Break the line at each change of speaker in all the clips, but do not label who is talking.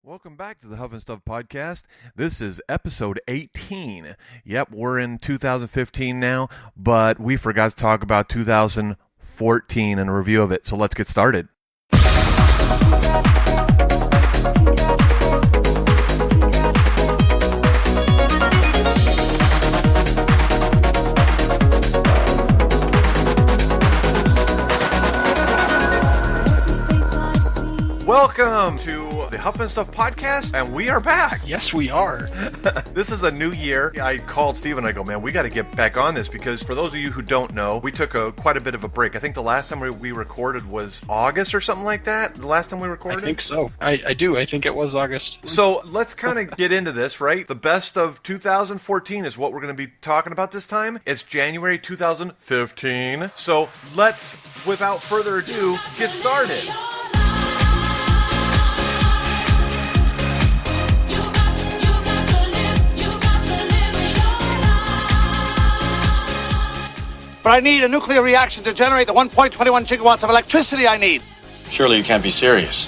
Welcome back to the Huff-N-Stuff podcast. This is episode 18. Yep, we're in 2015 now, but we forgot to talk about 2014 and a review of it, so let's get started. Welcome to the Huff-N-Stuff podcast, and we are back.
Yes, we are.
This is a new year. I called Steve and I go, man, we got to get back on this because for those of you who don't know, we took quite a bit of a break. I think the last time we recorded was August or something like that. The last time we recorded?
I think so. I do. I think it was August.
So let's kind of get into this, right? The best of 2014 is what we're going to be talking about this time. It's January 2015. So let's, without further ado, get started.
But I need a nuclear reaction to generate the 1.21 gigawatts of electricity I need.
Surely you can't be serious.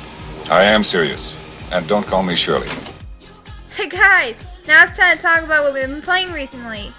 I am serious. And don't call me Shirley.
Hey guys, now it's time to talk about what we've been playing recently.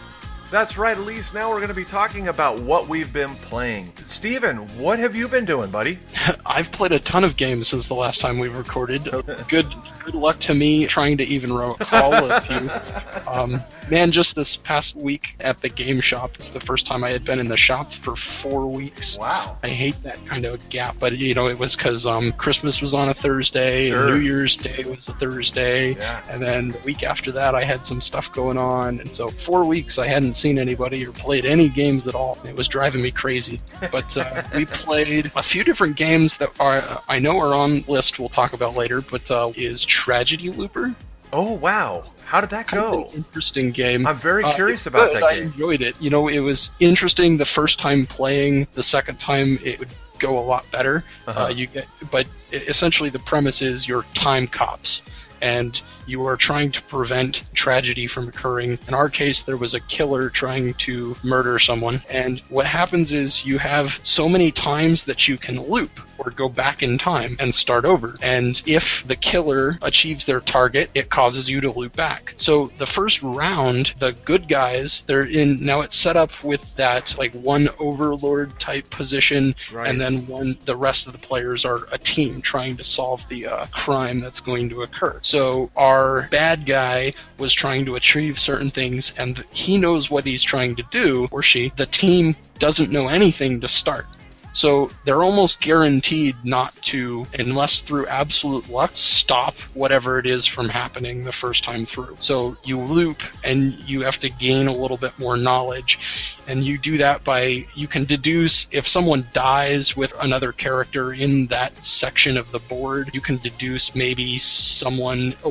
That's right, Elise. Now we're going to be talking about what we've been playing. Steven, what have you been doing, buddy?
I've played a ton of games since the last time we recorded. Good luck to me trying to even recall a few. Man, just this past week at the game shop, it's the first time I had been in the shop for 4 weeks.
Wow.
I hate that kind of gap, but it was because Christmas was on a Thursday,
Sure.
and New Year's Day was a Thursday,
Yeah.
and then the week after that I had some stuff going on, and so 4 weeks I hadn't seen anybody or played any games at all. It was driving me crazy. But we played a few different games that I know are on list we'll talk about later, but is Tragedy Looper.
Oh, wow. How did that
Kind of
go?
an interesting game.
I'm very curious
It's
about
good.
that
I
game.
enjoyed it. It was interesting the first time playing. The second time it would go a lot better.
Uh-huh.
But essentially the premise is you're time cops, and you are trying to prevent tragedy from occurring. In our case, there was a killer trying to murder someone, and what happens is you have so many times that you can loop or go back in time and start over. And if the killer achieves their target, it causes you to loop back. So the first round, the good guys, now it's set up with that like one overlord type position,
Right.
and then the rest of the players are a team trying to solve the crime that's going to occur. So our bad guy was trying to achieve certain things, and he knows what he's trying to do, or she. The team doesn't know anything to start. So they're almost guaranteed not to, unless through absolute luck, stop whatever it is from happening the first time through. So you loop, and you have to gain a little bit more knowledge. And you do that by, you can deduce if someone dies with another character in that section of the board, you can deduce maybe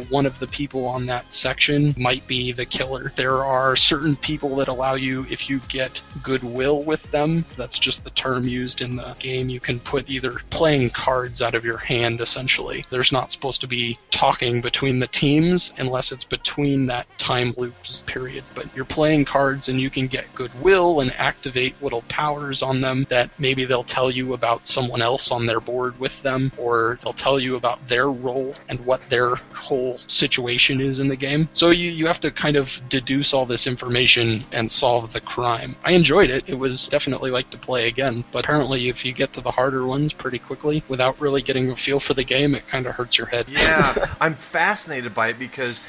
one of the people on that section might be the killer. There are certain people that allow you, if you get goodwill with them, that's just the term used in the game, you can put either playing cards out of your hand, essentially. There's not supposed to be talking between the teams unless it's between that time loops period. But you're playing cards and you can get goodwill and activate little powers on them that maybe they'll tell you about someone else on their board with them, or they'll tell you about their role and what their whole situation is in the game. So you have to kind of deduce all this information and solve the crime. I enjoyed it. It was definitely like to play again, but apparently if you get to the harder ones pretty quickly without really getting a feel for the game, it kind of hurts your head.
Yeah, I'm fascinated by it because,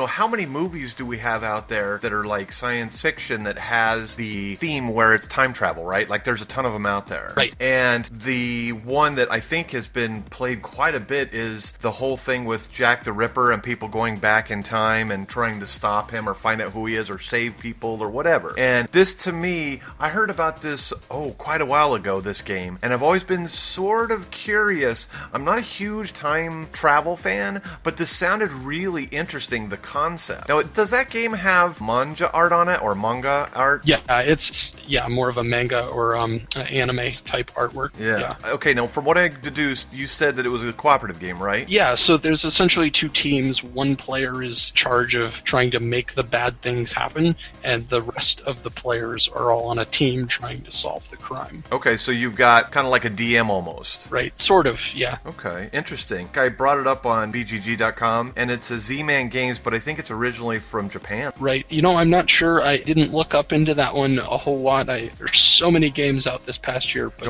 how many movies do we have out there that are like science fiction that has the theme where it's time travel, right? Like there's a ton of them out there.
Right.
And the one that I think has been played quite a bit is the whole thing with Jack the Ripper and people going back in time and trying to stop him or find out who he is or save people or whatever. And this, to me, I heard about this, quite a while ago, this game, and I've always been sort of curious. I'm not a huge time travel fan, but this sounded really interesting, the concept. Now, does that game have manga art on it or manga art?
Yeah, it's more of a manga or anime type artwork.
Yeah. Okay, now from what I deduced, you said that it was a cooperative game, right?
Yeah, so there's essentially two teams. One player is in charge of trying to make the bad things happen, and the rest of the players are all on a team trying to solve the crime.
Okay, so you've got kind of like a DM almost.
Right, sort of, yeah.
Okay, interesting. I brought it up on BGG.com, and it's a Z-Man Games, but I think it's originally from Japan.
Right. I'm not sure. I didn't look up into that one a whole lot. There's so many games out this past year. But,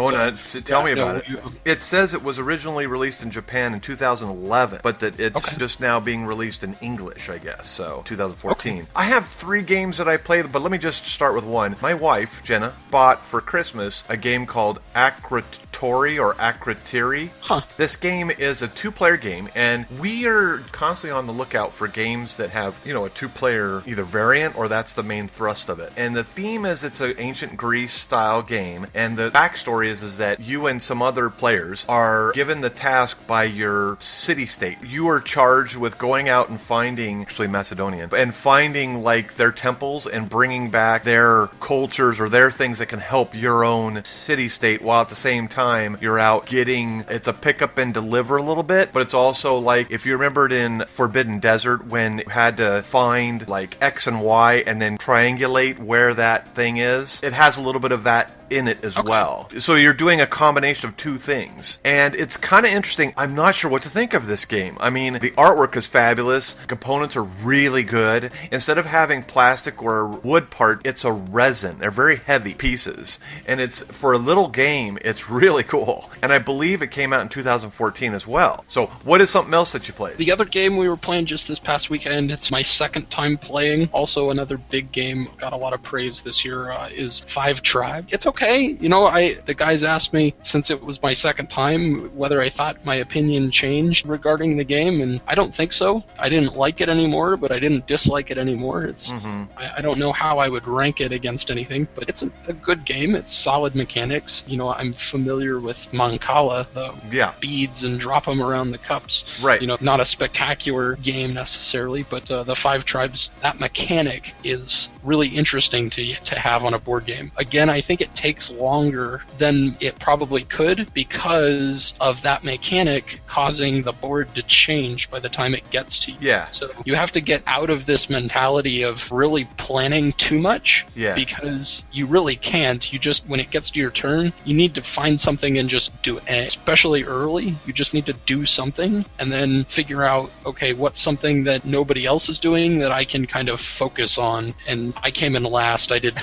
tell me about it. It says it was originally released in Japan in 2011, but that it's just now being released in English, I guess, so 2014. Okay. I have 3 games that I played, but let me just start with one. My wife, Jenna, bought for Christmas a game called Akrotiri or Akrotiri.
Huh.
This game is a 2-player game, and we are constantly on the lookout for games that have, a 2-player either variant or that's the main thrust of it. And the theme is it's an ancient Greece style game, and the backstory is that you and some other players are given the task by your city-state. You are charged with going out and finding, actually Macedonian, and finding like their temples and bringing back their cultures or their things that can help your own city-state, while at the same time you're out getting, it's a pick up and deliver a little bit, but it's also like, if you remembered in Forbidden Desert when you had to find like X and Y and then triangulate where that thing is, it has a little bit of that in it as well. So you're doing a combination of 2 things. And it's kind of interesting. I'm not sure what to think of this game. I mean, the artwork is fabulous. The components are really good. Instead of having plastic or wood part, it's a resin. They're very heavy pieces. And it's, for a little game, it's really cool. And I believe it came out in 2014 as well. So what is something else that you played?
The other game we were playing just this past weekend, it's my second time playing. Also another big game, got a lot of praise this year, is 5 Tribe. It's okay. The guys asked me, since it was my second time, whether I thought my opinion changed regarding the game, and I don't think so. I didn't like it anymore, but I didn't dislike it anymore. It's I don't know how I would rank it against anything, but it's a good game. It's solid mechanics. I'm familiar with Mancala, the beads and drop them around the cups.
Right.
Not a spectacular game necessarily, but the 5 Tribes, that mechanic is really interesting to have on a board game. Again, I think it takes longer than it probably could because of that mechanic causing the board to change by the time it gets to you.
Yeah.
So you have to get out of this mentality of really planning too much, because you really can't. You just, when it gets to your turn, you need to find something and just do it. And especially early, you just need to do something and then figure out, okay, what's something that nobody else is doing that I can kind of focus on. And I came in last. I did.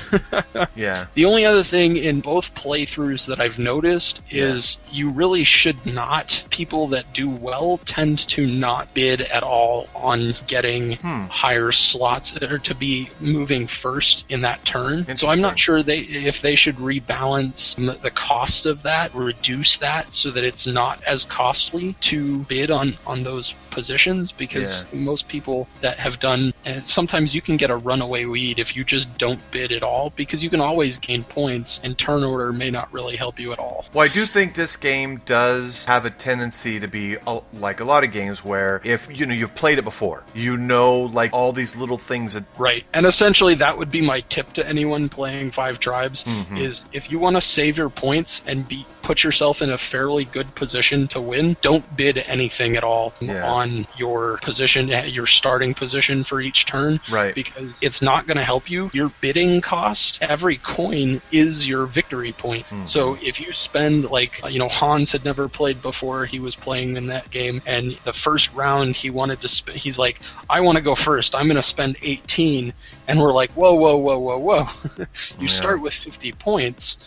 Yeah.
The only other thing in both playthroughs that I've noticed is you really should not, people that do well tend to not bid at all on getting higher slots, or to be moving first in that turn. So I'm not sure if they should rebalance the cost of that, reduce that so that it's not as costly to bid on those positions, because most people that have done, sometimes you can get a runaway lead if you just don't bid at all, because you can always gain points, and turn order may not really help you at all.
Well, I do think this game does have a tendency to be like a lot of games where if you've played it before, like all these little things that...
Right. And essentially that would be my tip to anyone playing 5 Tribes, is if you want to save your points and put yourself in a fairly good position to win, don't bid anything at all on your position, your starting position for each turn.
Right.
Because it's not going to help you. Your bidding cost, every coin is your victory point. So if you spend, Hans had never played before, he was playing in that game, and the first round he wanted to he's like, I want to go first, I'm going to spend 18, and we're like, whoa. You start with 50 points.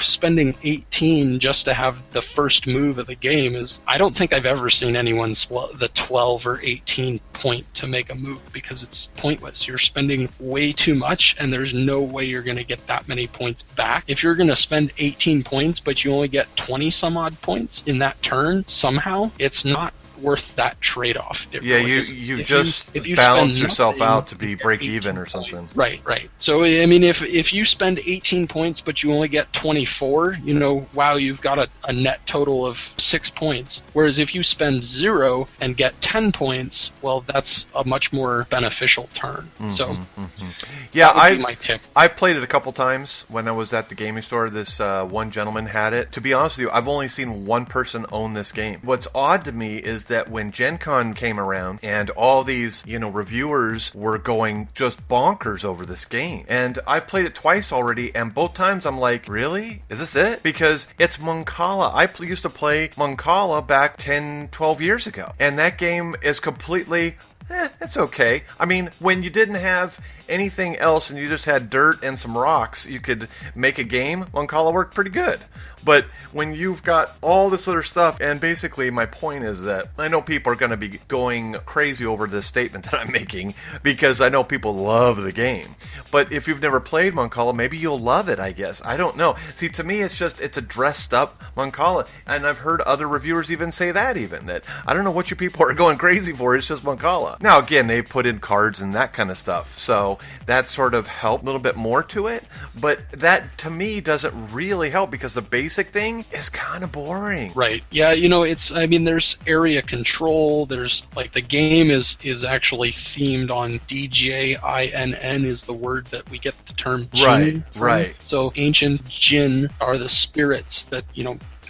Spending 18 just to have the first move of the game is, I don't think I've ever seen anyone the 12 or 18 point to make a move, because it's pointless. You're spending way too much, and there's no way you're going to get that many points back. If you're going to spend 18 points, but you only get 20 some odd points in that turn, somehow, it's not worth that trade-off.
Yeah,
really
you
if
just
you
balance
spend
yourself
nothing,
out to be
you get
break
18
even or
points.
something.
Right. So, I mean, if you spend 18 points but you only get 24, wow, you've got a net total of 6 points. Whereas if you spend 0 and get 10 points, well, that's a much more beneficial turn. So,
Yeah,
that would be my tip.
I played it a couple times when I was at the gaming store. This one gentleman had it. To be honest with you, I've only seen one person own this game. What's odd to me is that when Gen Con came around and all these, reviewers were going just bonkers over this game. And I've played it twice already, and both times I'm like, really? Is this it? Because it's Moncala. I used to play Moncala back 10, 12 years ago. And that game is completely... it's okay. I mean, when you didn't have anything else and you just had dirt and some rocks, you could make a game. Moncala worked pretty good. But when you've got all this other stuff, and basically my point is that I know people are going to be going crazy over this statement that I'm making because I know people love the game. But if you've never played Moncala, maybe you'll love it, I guess. I don't know. See, to me, it's a dressed up Moncala. And I've heard other reviewers even say that I don't know what you people are going crazy for. It's just Moncala. Now, again, they put in cards and that kind of stuff. So that sort of helped a little bit more to it. But that, to me, doesn't really help because the basic thing is kind of boring.
Right. Yeah, there's area control. There's, the game is actually themed on DJINN is the word that we get the term jinn from.
Right.
So ancient jinn are the spirits that,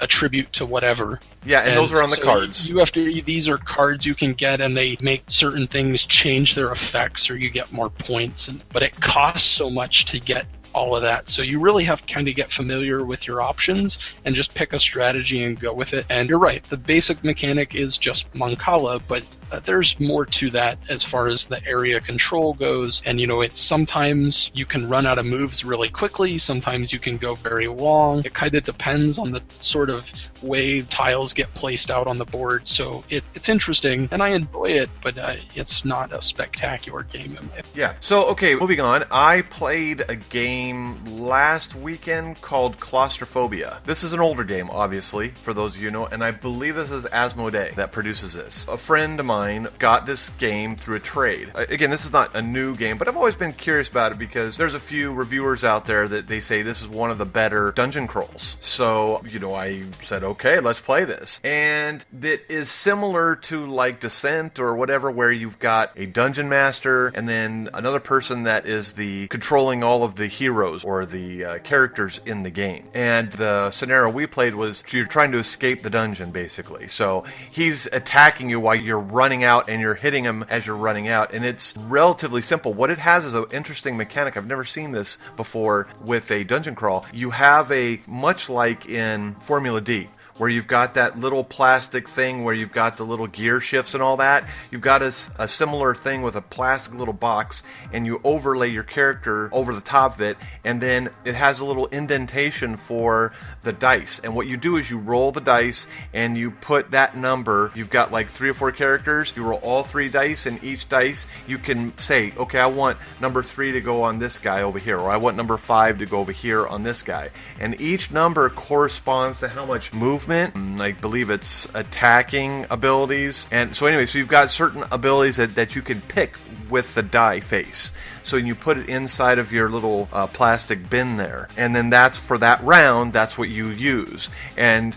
attribute to whatever.
Yeah, and those are on the cards.
These are cards you can get, and they make certain things change their effects, or you get more points. But it costs so much to get all of that. So you really have to kind of get familiar with your options and just pick a strategy and go with it. And you're right, the basic mechanic is just Moncala, but there's more to that as far as the area control goes. And, it's sometimes you can run out of moves really quickly. Sometimes you can go very long. It kind of depends on the sort of way tiles get placed out on the board. So it's interesting, and I enjoy it, but it's not a spectacular game.
Yeah. So, okay, moving on. I played a game last weekend called Claustrophobia. This is an older game, obviously, for those of you who know, and I believe this is Asmodee that produces this. A friend of mine got this game through a trade. Again, this is not a new game, but I've always been curious about it because there's a few reviewers out there that they say this is one of the better dungeon crawls. So, I said, okay, let's play this. And it is similar to like Descent or whatever, where you've got a dungeon master and then another person that is the controlling all of the heroes or the characters in the game. And the scenario we played was you're trying to escape the dungeon, basically. So he's attacking you while you're running out, and you're hitting him as you're running out, and it's relatively simple. What it has is an interesting mechanic. I've never seen this before with a dungeon crawl. You have much like in Formula D, where you've got that little plastic thing where you've got the little gear shifts and all that. You've got a similar thing with a plastic little box, and you overlay your character over the top of it, and then it has a little indentation for the dice. And what you do is you roll the dice, and you put that number. You've got like 3 or 4 characters. You roll all 3 dice, and each dice you can say, okay, I want number 3 to go on this guy over here, or I want number 5 to go over here on this guy. And each number corresponds to how much movement. I believe it's attacking abilities. And so anyway, so you've got certain abilities that you can pick with the die face. So you put it inside of your little plastic bin there. And then that's for that round, that's what you use. And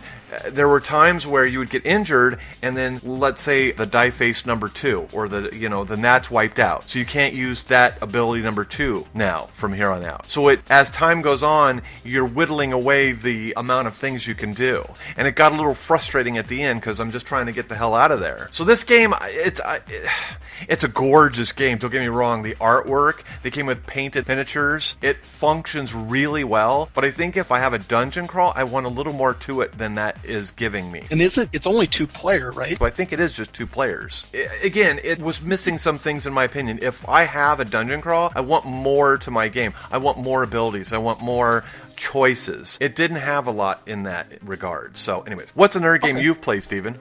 there were times where you would get injured, and then let's say the die face number 2, or the nat's wiped out. So you can't use that ability number 2 now from here on out. So as time goes on, you're whittling away the amount of things you can do. And it got a little frustrating at the end because I'm just trying to get the hell out of there. So this game, it's a gorgeous game. Don't get me wrong. The artwork, they came with painted miniatures. It functions really well. But I think if I have a dungeon crawl, I want a little more to it than that is giving me.
And it's only 2-player, right?
So I think it is just 2 players. Again, it was missing some things in my opinion. If I have a dungeon crawl, I want more to my game. I want more abilities. I want more choices. It didn't have a lot in that regard. So anyways, what's another game you've played, Steven?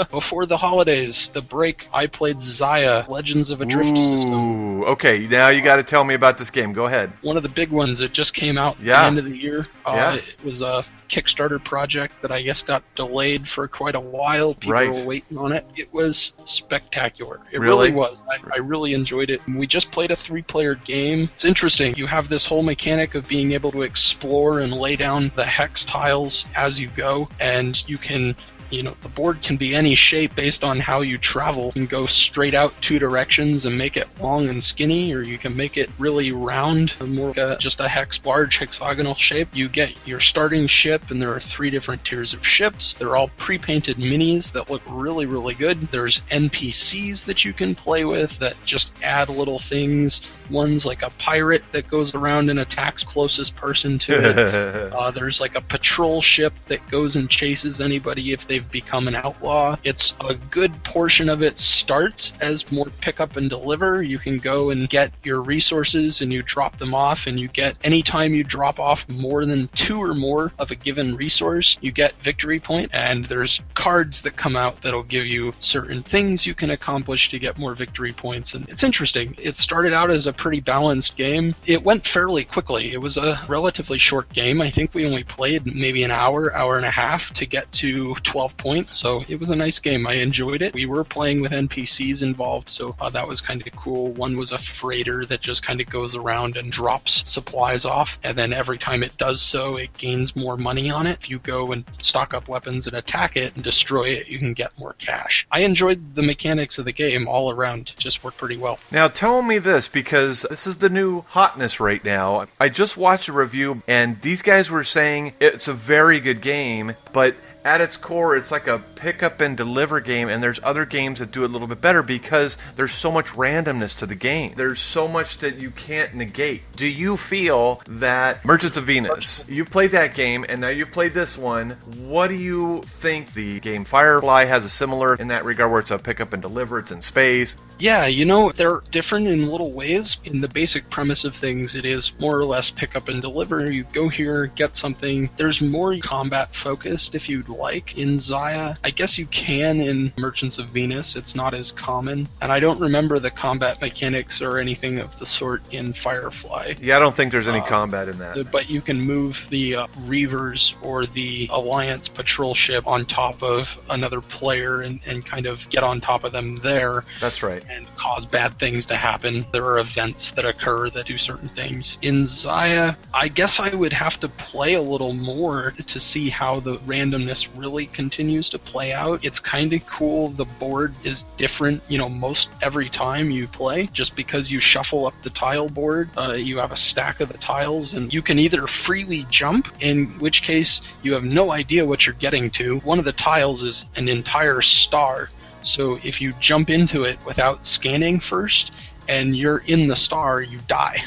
Before the holidays, the break, I played Xia, Legends of a Drift System.
Ooh, okay, now you got to tell me about this game. Go ahead.
One of the big ones. It just came out at the end of the year. It was a Kickstarter project that I guess got delayed for quite a while. People were waiting on it. It was spectacular. It really was. I really enjoyed it. We just played a 3-player game. It's interesting. You have this whole mechanic of being able to explore and lay down the hex tiles as you go, and you can... the board can be any shape based on how you travel. You can go straight out 2 directions and make it long and skinny, or you can make it really round, more like just a large hexagonal shape. You get your starting ship, and there are 3 different tiers of ships. They're all pre-painted minis that look really, really good. There's NPCs that you can play with that just add little things. One's like a pirate that goes around and attacks closest person to it. There's like a patrol ship that goes and chases anybody if they've become an outlaw. It's a good portion of it starts as more pick up and deliver. You can go and get your resources and you drop them off, and you get, anytime you drop off more than 2 or more of a given resource, you get victory point, and there's cards that come out that'll give you certain things you can accomplish to get more victory points, and it's interesting. It started out as a pretty balanced game. It went fairly quickly. It was a relatively short game. I think we only played maybe an hour and a half to get to 12 points, so it was a nice game. I enjoyed it. We were playing with NPCs involved, so that was kind of cool. One was a freighter that just kind of goes around and drops supplies off, and then every time it does so, it gains more money on it. If you go and stock up weapons and attack it and destroy it, you can get more cash. I enjoyed the mechanics of the game all around. It just worked pretty well.
Now tell me this, because this is the new hotness right now. I just watched a review, and these guys were saying it's a very good game, but at its core, it's like a pick up and deliver game, and there's other games that do it a little bit better because there's so much randomness to the game. There's so much that you can't negate. Do you feel that Merchants of Venus, you've played that game, and now you've played this one, what do you think the game Firefly has a similar in that regard where it's a pick up and deliver, it's in space?
Yeah, they're different in little ways. In the basic premise of things, it is more or less pick up and deliver. You go here, get something. There's more combat focused if you'd like in Xia. I guess you can in Merchants of Venus. It's not as common. And I don't remember the combat mechanics or anything of the sort in Firefly.
Yeah, I don't think there's any combat in that.
But you can move the Reavers or the Alliance patrol ship on top of another player and kind of get on top of them there.
That's right.
And cause bad things to happen. There are events that occur that do certain things. In Xia, I guess I would have to play a little more to see how the randomness really continues to play out. It's kind of cool. The board is different, most every time you play. Just because you shuffle up the tile board, you have a stack of the tiles, and you can either freely jump, in which case you have no idea what you're getting to. One of the tiles is an entire star. So if you jump into it without scanning first, and you're in the star, you die.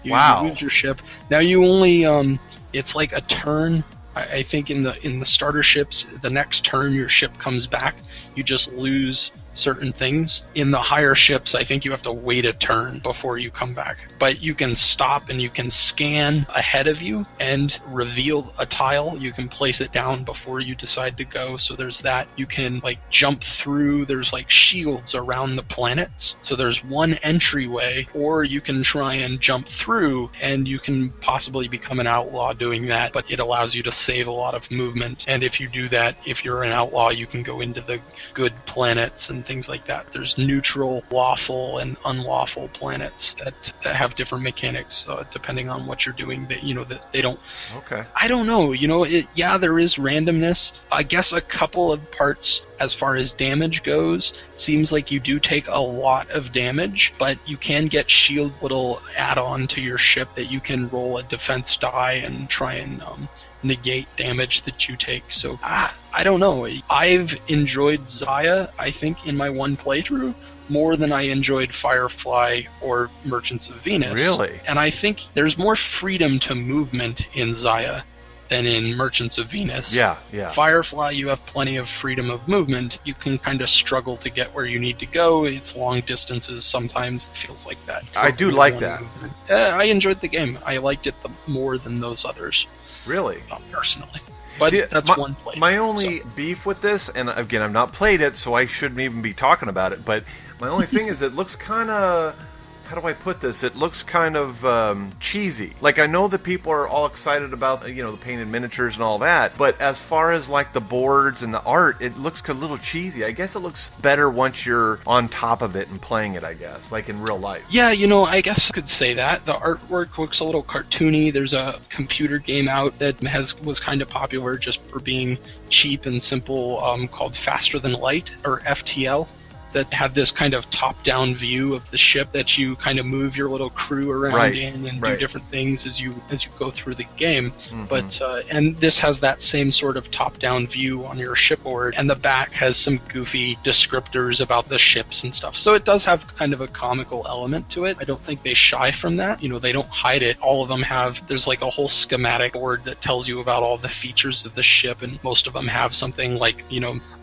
You lose your ship. Now you only, it's like a turn. I think in the starter ships, the next turn your ship comes back. You just lose certain things. In the higher ships, I think you have to wait a turn before you come back. But you can stop and you can scan ahead of you and reveal a tile. You can place it down before you decide to go. So there's that. You can jump through. There's shields around the planets. So there's one entryway, or you can try and jump through, and you can possibly become an outlaw doing that, but it allows you to save a lot of movement. And if you do that, if you're an outlaw, you can go into the good planets and things like that. There's neutral, lawful, and unlawful planets that have different mechanics depending on what you're doing. That they don't.
Okay.
I don't know. There is randomness. I guess a couple of parts as far as damage goes, seems like you do take a lot of damage, but you can get shield little add-on to your ship that you can roll a defense die and try and negate damage that you take. So I don't know. I've enjoyed Xia, I think, in my one playthrough more than I enjoyed Firefly or Merchants of Venus.
Really?
And I think there's more freedom to movement in Xia than in Merchants of Venus.
Yeah.
Firefly, you have plenty of freedom of movement. You can kind of struggle to get where you need to go. It's long distances. Sometimes it feels like that.
I do like that.
I enjoyed the game. I liked it more than those others.
Really?
Personally. But that's one play.
My only beef with this, and again, I've not played it, so I shouldn't even be talking about it, but my only thing is it looks kind of... How do I put this? It looks kind of cheesy. Like, I know that people are all excited about, the painted miniatures and all that, but as far as, like, the boards and the art, it looks a little cheesy. I guess it looks better once you're on top of it and playing it, I guess, like in real life.
Yeah, I guess I could say that. The artwork looks a little cartoony. There's a computer game out that was kind of popular just for being cheap and simple called Faster Than Light, or FTL. That had this kind of top-down view of the ship that you kind of move your little crew around in and do different things as you go through the game. Mm-hmm. But and this has that same sort of top-down view on your shipboard, and the back has some goofy descriptors about the ships and stuff. So it does have kind of a comical element to it. I don't think they shy from that. They don't hide it. All of them there's like a whole schematic board that tells you about all the features of the ship, and most of them have something like,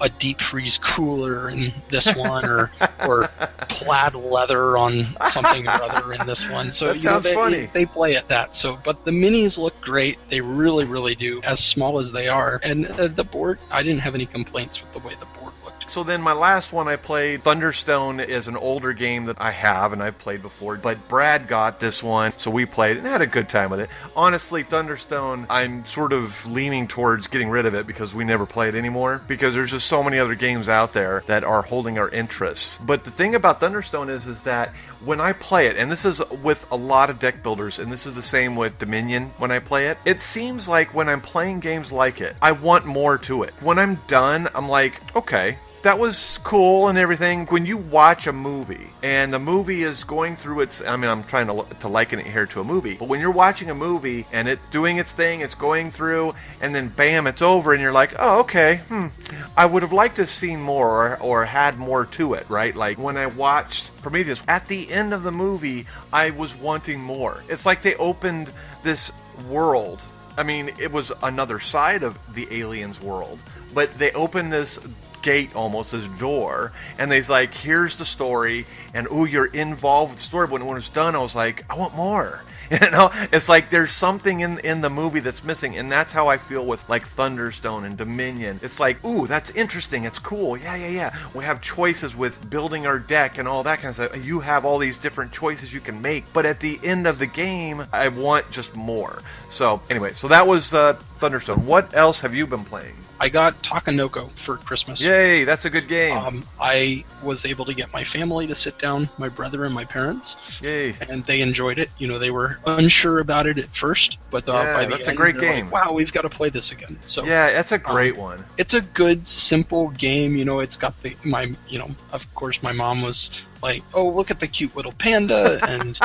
a deep freeze cooler in this one. Or plaid leather on something or other in this one. So
that sounds funny.
They play at that. So, but the minis look great. They really, really do. As small as they are, and the board, I didn't have any complaints with the way the board looked.
So then my last one I played, Thunderstone, is an older game that I have and I've played before, but Brad got this one, so we played it and had a good time with it. Honestly, Thunderstone, I'm sort of leaning towards getting rid of it because we never play it anymore, because there's just so many other games out there that are holding our interests. But the thing about Thunderstone is that when I play it, and this is with a lot of deck builders, and this is the same with Dominion when I play it, it seems like when I'm playing games like it, I want more to it. When I'm done, I'm like, okay, that was cool and everything. When you watch a movie and the movie is going through I'm trying to liken it here to a movie, but when you're watching a movie and it's doing its thing, it's going through, and then bam, it's over, and you're like, oh, okay, I would have liked to have seen more or had more to it, right? Like when I watched Prometheus, at the end of the movie, I was wanting more. It's like they opened this world. I mean, it was another side of the aliens world, but they opened this gate, almost this door, and they's like, here's the story, and you're involved with the story. But when it was done, I was like, I want more. It's like there's something in the movie that's missing, and that's how I feel with like Thunderstone and Dominion. It's like, that's interesting, it's cool, yeah. We have choices with building our deck and all that kind of stuff. You have all these different choices you can make, but at the end of the game, I want just more. So anyway, so that was Thunderstone. What else have you been playing?
I got Takenoko for Christmas.
Yay, that's a good game.
I was able to get my family to sit down, my brother and my parents.
Yay.
And they enjoyed it. They were unsure about it at first, but by the
that's
end,
a great
they're
game.
like, wow, we've got to play this again. So
yeah, that's a great one.
It's a good, simple game. It's got of course, my mom was like, oh, look at the cute little panda, and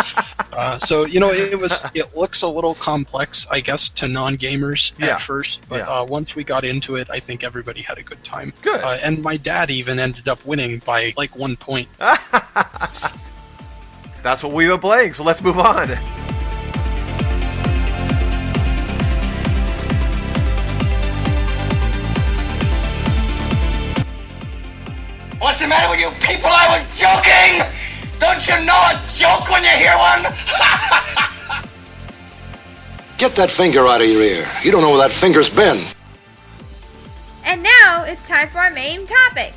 so it looks a little complex, I guess, to non-gamers at first, but once we got into it, I think everybody had a good time.
Good.
And my dad even ended up winning by like 1 point.
That's what we've been playing, so let's move on.
What's the matter with you people? I was joking! Don't you know a joke when you hear one?
Get that finger out of your ear. You don't know where that finger's been.
And now it's time for our main topic.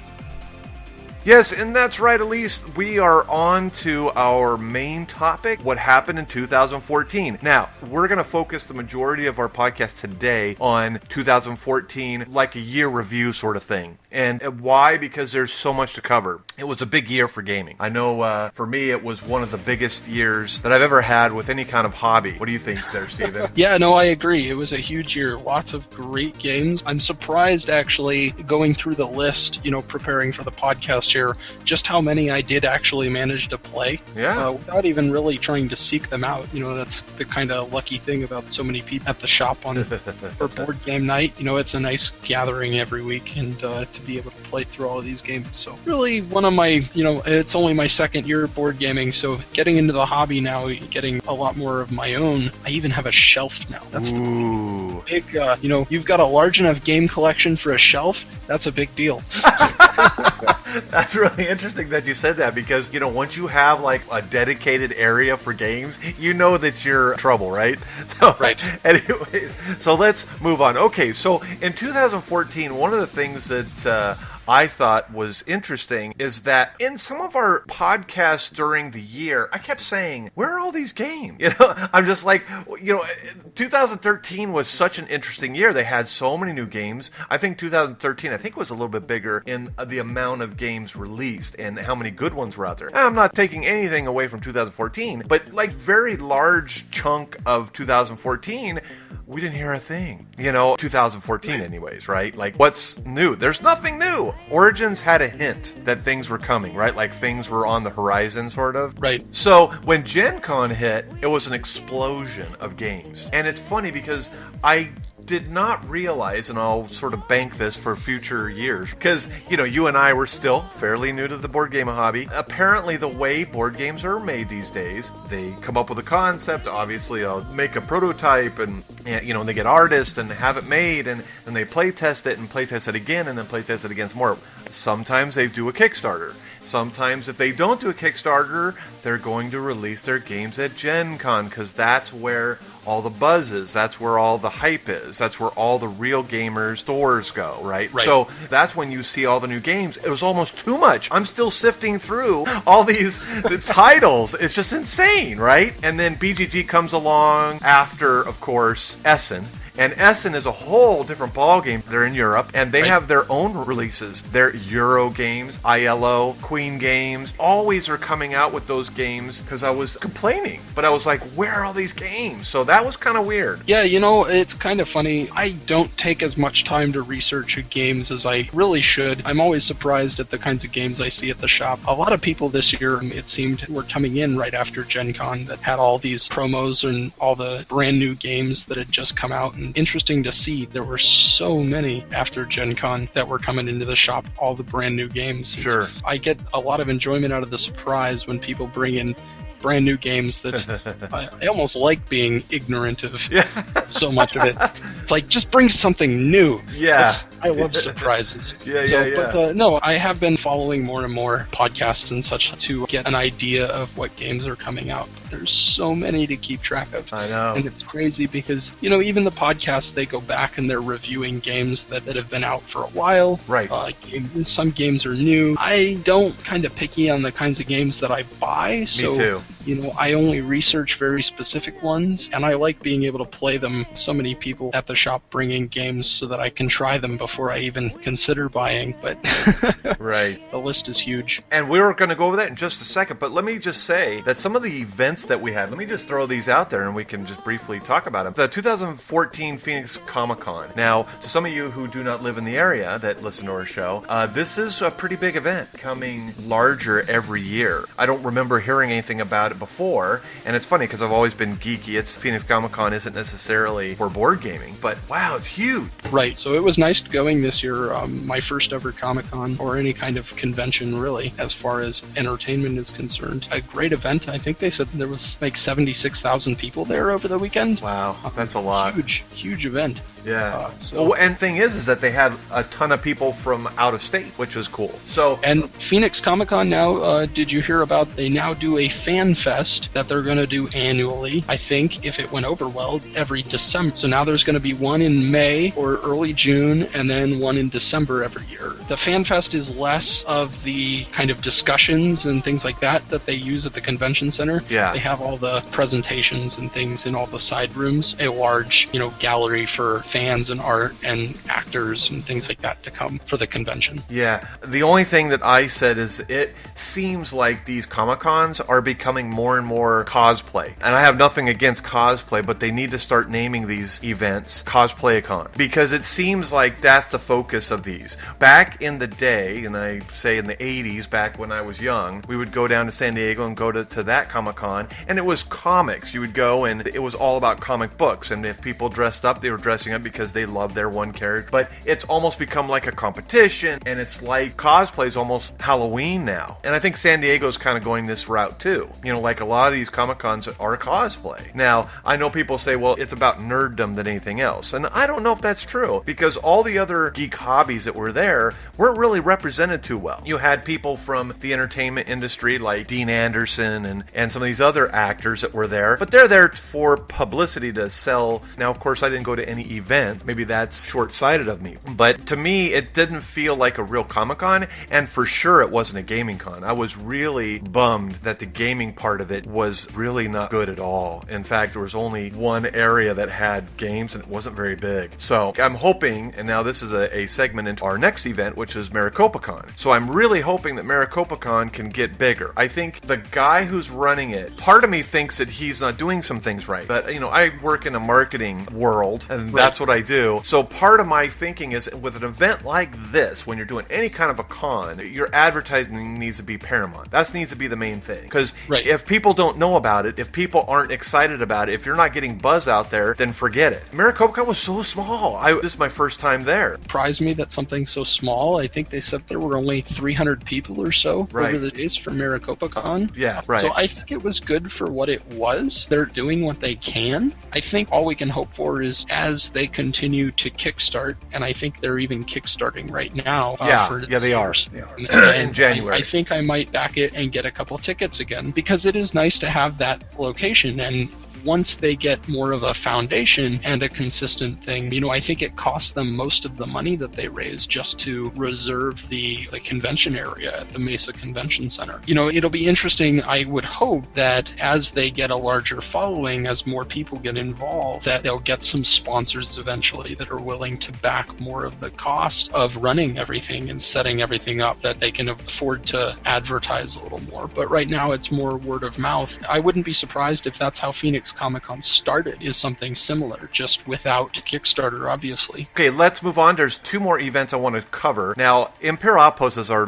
Yes, and that's right, Elise. We are on to our main topic, what happened in 2014. Now, we're going to focus the majority of our podcast today on 2014, like a year review sort of thing. And why? Because there's so much to cover. It was a big year for gaming. I know for me, it was one of the biggest years that I've ever had with any kind of hobby. What do you think there, Steven?
Yeah, no, I agree. It was a huge year. Lots of great games. I'm surprised, actually, going through the list, preparing for the podcast here, just how many I did actually manage to play.
Yeah.
Without even really trying to seek them out. That's the kind of lucky thing about so many people at the shop for board game night. It's a nice gathering every week, and to be able to play through all of these games. So really one of my, it's only my second year of board gaming, so getting into the hobby now, getting a lot more of my own. I even have a shelf now. That's big, you've got a large enough game collection for a shelf. That's a big deal.
That's really interesting that you said that because, once you have like a dedicated area for games, you know that you're in trouble, right? So,
Right.
Anyways, so let's move on. Okay, so in 2014, one of the things that I thought was interesting is that in some of our podcasts during the year, I kept saying, where are all these games? I'm just like, 2013 was such an interesting year. They had so many new games. I think 2013, was a little bit bigger in the amount of games released and how many good ones were out there. I'm not taking anything away from 2014, but like very large chunk of 2014, we didn't hear a thing. 2014 anyways, right? Like, what's new? There's nothing new. Origins had a hint that things were coming, right? Like, things were on the horizon, sort of.
Right.
So, when Gen Con hit, it was an explosion of games. And it's funny because I did not realize, and I'll sort of bank this for future years, because, you and I were still fairly new to the board game hobby. Apparently, the way board games are made these days, they come up with a concept, obviously, make a prototype, and they get artists and have it made, and they play test it, and play test it again, and then play test it again some more. Sometimes they do a Kickstarter. Sometimes, if they don't do a Kickstarter, they're going to release their games at Gen Con, because that's where all the buzz is. That's where all the hype is. That's where all the real gamers' stores go, right? So that's when you see all the new games. It was almost too much. I'm still sifting through all these titles. It's just insane, right? And then BGG comes along after, of course, Essen. And Essen is a whole different ballgame. They're in Europe, and they have their own releases. Their Euro games, ILO, Queen games, always are coming out with those games because I was complaining. But I was like, where are all these games? So that was kind of weird.
Yeah, it's kind of funny. I don't take as much time to research games as I really should. I'm always surprised at the kinds of games I see at the shop. A lot of people this year, it seemed, were coming in right after Gen Con that had all these promos and all the brand new games that had just come out. And interesting to see, there were so many after Gen Con that were coming into the shop, all the brand new games.
Sure.
I get a lot of enjoyment out of the surprise when people bring in brand new games that I almost like being ignorant of so much of it. It's like, just bring something new.
Yeah.
I love surprises.
Yeah.
But no, I have been following more and more podcasts and such to get an idea of what games are coming out. There's so many to keep track of.
I know.
And it's crazy because, even the podcasts, they go back and they're reviewing games that have been out for a while.
Right.
Some games are new. I don't kind of picky on the kinds of games that I buy. So,
Me too.
I only research very specific ones, and I like being able to play them. So many people at the shop bring in games so that I can try them before I even consider buying, but
right.
The list is huge.
And we're going to go over that in just a second, but let me just say that some of the events that we had, let me just throw these out there and we can just briefly talk about them. The 2014 Phoenix Comic-Con. Now, to some of you who do not live in the area that listen to our show, this is a pretty big event, becoming larger every year. I don't remember hearing anything about it before, and it's funny because I've always been geeky. Phoenix Comic-Con isn't necessarily for board gaming, but wow, it's huge.
Right, so it was nice going this year, my first ever Comic-Con, or any kind of convention really, as far as entertainment is concerned. A great event. I think they said there was like 76,000 people there over the weekend.
Wow, that's a lot.
Huge event.
Yeah. And thing is that they had a ton of people from out of state, which was cool.
And Phoenix Comic-Con now, did you hear about, they now do a fan fest that they're going to do annually, I think, if it went over well, every December. So now there's going to be one in May or early June, and then one in December every year. The fan fest is less of the kind of discussions and things like that they use at the convention center.
Yeah.
They have all the presentations and things in all the side rooms, a large, gallery for fans and art and actors and things like that to come for the convention.
Yeah. The only thing that I said is it seems like these Comic-Cons are becoming more and more cosplay. And I have nothing against cosplay, but they need to start naming these events Cosplay-a-Con, because it seems like that's the focus of these. Back in the day, and I say in the 80s, back when I was young, we would go down to San Diego and go to that Comic-Con, and it was comics. You would go and it was all about comic books, and if people dressed up, they were dressing up. because they love their one character, but it's almost become like a competition, and it's like cosplay is almost Halloween now. And I think San Diego's kind of going this route too. You know, like a lot of these Comic-Cons are cosplay. Now, I know people say, well, it's about nerddom than anything else, and I don't know if that's true, because all the other geek hobbies that were there weren't really represented too well. You had people from the entertainment industry like Dean Anderson and some of these other actors that were there, but they're there for publicity to sell. Now, of course, I didn't go to any event. Maybe that's short-sighted of me, but to me, it didn't feel like a real Comic-Con, and for sure it wasn't a gaming con. I was really bummed that the gaming part of it was really not good at all. In fact, there was only one area that had games, and it wasn't very big. So I'm hoping, and now this is a segment into our next event, which is MaricopaCon. So I'm really hoping that MaricopaCon can get bigger. I think the guy who's running it, part of me thinks that he's not doing some things right. But, you know, I work in a marketing world, and that's what I do. So part of my thinking is, with an event like this, when you're doing any kind of a con, your advertising needs to be paramount. That needs to be the main thing. Because if people don't know about it, if people aren't excited about it, if you're not getting buzz out there, then forget it. MaricopaCon was so small. This is my first time there.
Surprised me that something so small. I think they said there were only 300 people or so over the days for MaricopaCon.
Yeah, right.
So I think it was good for what it was. They're doing what they can. I think all we can hope for is as they continue to kickstart, and I think they're even kickstarting right now.
They are.
And
in January.
I think I might back it and get a couple tickets again, because it is nice to have that location. And once they get more of a foundation and a consistent thing, you know, I think it costs them most of the money that they raise just to reserve the convention area at the Mesa Convention Center. You know, it'll be interesting. I would hope that as they get a larger following, as more people get involved, that they'll get some sponsors eventually that are willing to back more of the cost of running everything and setting everything up, that they can afford to advertise a little more. But right now it's more word of mouth. I wouldn't be surprised if that's how Phoenix Comic-Con started, is something similar, just without Kickstarter, obviously.
Okay, let's move on. There's two more events I want to cover. Now, Imperial Outpost is our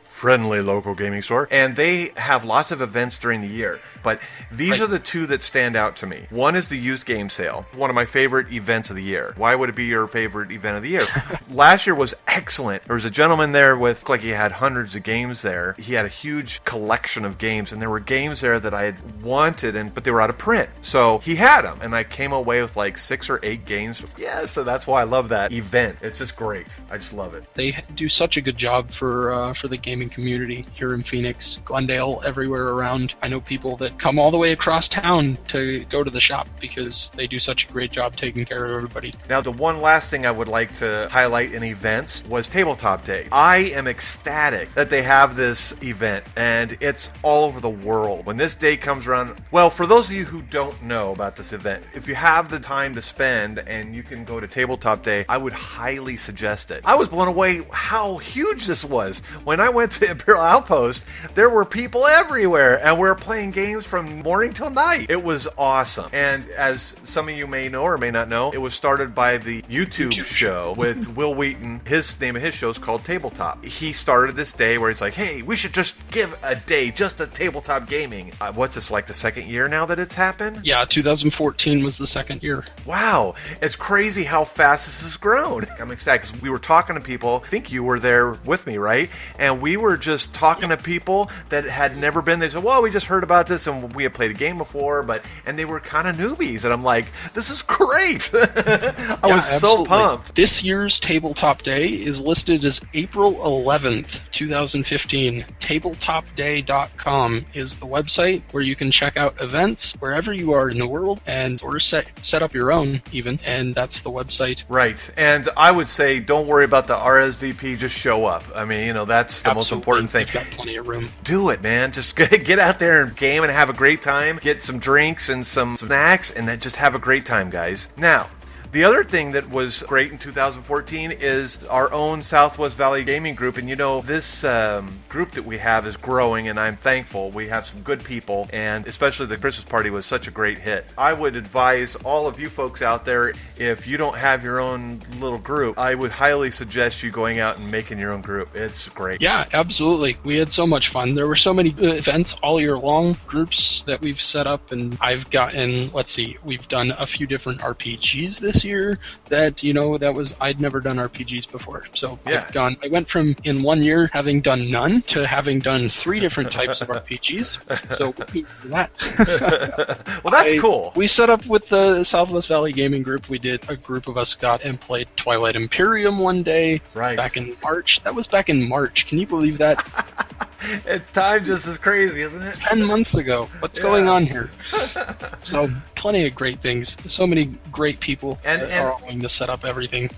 friendly local gaming store, and they have lots of events during the year, but these are the two that stand out to me. One is the used game sale, one of my favorite events of the year. Why would it be your favorite event of the year? Last year was excellent. There was a gentleman there with, like, he had hundreds of games there. He had a huge collection of games, and there were games there that I had wanted, but they were out of print. So he had them, and I came away with like 6 or 8 games. Yeah, so that's why I love that event. It's just great. I just love it.
They do such a good job for the gaming community here in Phoenix, Glendale, everywhere around. I know people that come all the way across town to go to the shop because they do such a great job taking care of everybody.
Now, the one last thing I would like to highlight in events was Tabletop Day. I am ecstatic that they have this event, and it's all over the world. When this day comes around, well, for those of you who don't know about this event, if you have the time to spend and you can go to Tabletop Day, I would highly suggest it. I was blown away how huge this was. When I went to Imperial Outpost, there were people everywhere, and we were playing games from morning till night. It was awesome. And as some of you may know or may not know, it was started by the YouTube show with Will Wheaton. His name of his show is called Tabletop. He started this day where he's like, hey, we should just give a day just to tabletop gaming. What's this, like the second year now that it's happened?
Yeah, 2014 was the second year.
Wow, it's crazy how fast this has grown. I'm ecstatic because we were talking to people. I think you were there with me, right? And we were just talking to people that had never been there. They said, well, we just heard about this and we had played a game before, and they were kind of newbies. And I'm like, this is great. I was so pumped.
This year's Tabletop Day is listed as April 11th, 2015. Tabletopday.com is the website where you can check out events wherever you are in the world and or set up your own even, and that's the website.
Right. And I would say don't worry about the RSVP, just show up. I mean, that's the most important thing.
You've got plenty of room.
Do it, man. Just get out there and game and have a great time. Get some drinks and some snacks and then just have a great time, guys. Now, the other thing that was great in 2014 is our own Southwest Valley Gaming Group. And this group that we have is growing, and I'm thankful. We have some good people, and especially the Christmas party was such a great hit. I would advise all of you folks out there, if you don't have your own little group, I would highly suggest you going out and making your own group. It's great.
Yeah, absolutely. We had so much fun. There were so many events all year long, groups that we've set up, and I've gotten, we've done a few different RPGs this year that, I'd never done RPGs before. So
Yeah.
I went from in 1 year having done none to having done 3 different types of RPGs. So that.
Well, that's cool.
We set up with the Southwest Valley Gaming Group. We did, a group of us got and played Twilight Imperium one day.
Right.
Back in March. That was back in March. Can you believe that?
It's time just as crazy, isn't it?
10 months ago. What's going on here? So, plenty of great things. So many great people are willing to set up everything.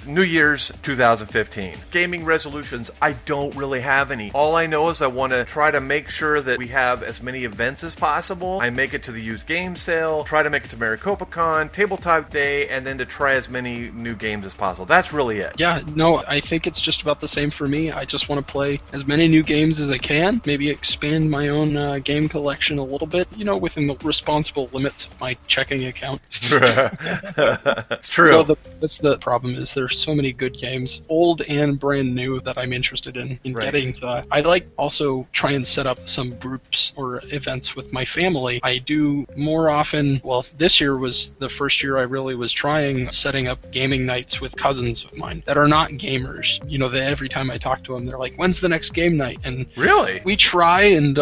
New Year's 2015. Gaming resolutions, I don't really have any. All I know is I want to try to make sure that we have as many events as possible. I make it to the used game sale, try to make it to MaricopaCon, Tabletop Day, and then to try as many new games as possible. That's really it.
Yeah, no, I think it's just about the same for me. I just want to play as many new games as I can, maybe expand my own game collection a little bit, within the responsible limits of my checking account.
It's true.
That's the problem, is there's so many good games, old and brand new, that I'm interested in getting to. I like also try and set up some groups or events with my family. I do more often, this year was the first year I really was trying setting up gaming nights with cousins of mine that are not gamers. Every time I talk to them, they're like, when's the next game night? And
really,
we try, and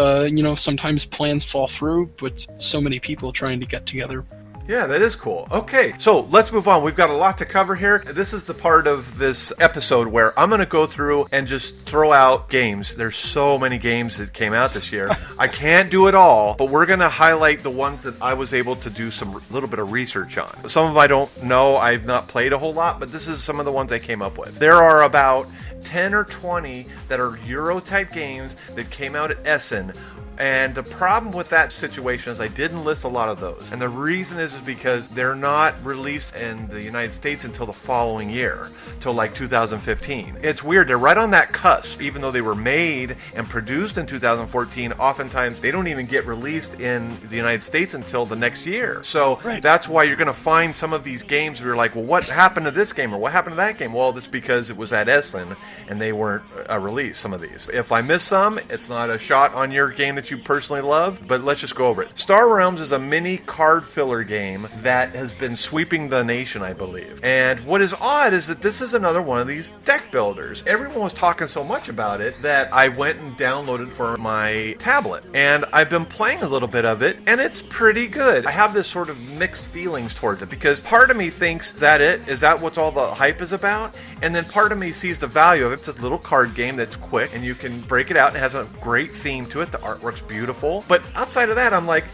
sometimes plans fall through, but so many people trying to get together.
Yeah, that is cool. Okay, so let's move on. We've got a lot to cover here. This is the part of this episode where I'm going to go through and just throw out games. There's so many games that came out this year. I can't do it all, but we're going to highlight the ones that I was able to do some little bit of research on. Some of them I don't know. I've not played a whole lot, but this is some of the ones I came up with. There are about 10 or 20 that are Euro-type games that came out at Essen. And the problem with that situation is I didn't list a lot of those. And the reason is because they're not released in the United States until the following year, till like 2015. It's weird. They're right on that cusp. Even though they were made and produced in 2014, oftentimes they don't even get released in the United States until the next year. So That's why you're going to find some of these games where you're like, well, what happened to this game or what happened to that game? Well, it's because it was at Essen and they weren't released, some of these. If I miss some, it's not a shot on your game that you personally love, but let's just go over it. Star Realms is a mini card filler game that has been sweeping the nation, I believe. And what is odd is that this is another one of these deck builders. Everyone was talking so much about it that I went and downloaded for my tablet. And I've been playing a little bit of it, and it's pretty good. I have this sort of mixed feelings towards it, because part of me thinks is that what all the hype is about? And then part of me sees the value of it. It's a little card game that's quick, and you can break it out, and it has a great theme to it. The artwork's beautiful. But outside of that, I'm like,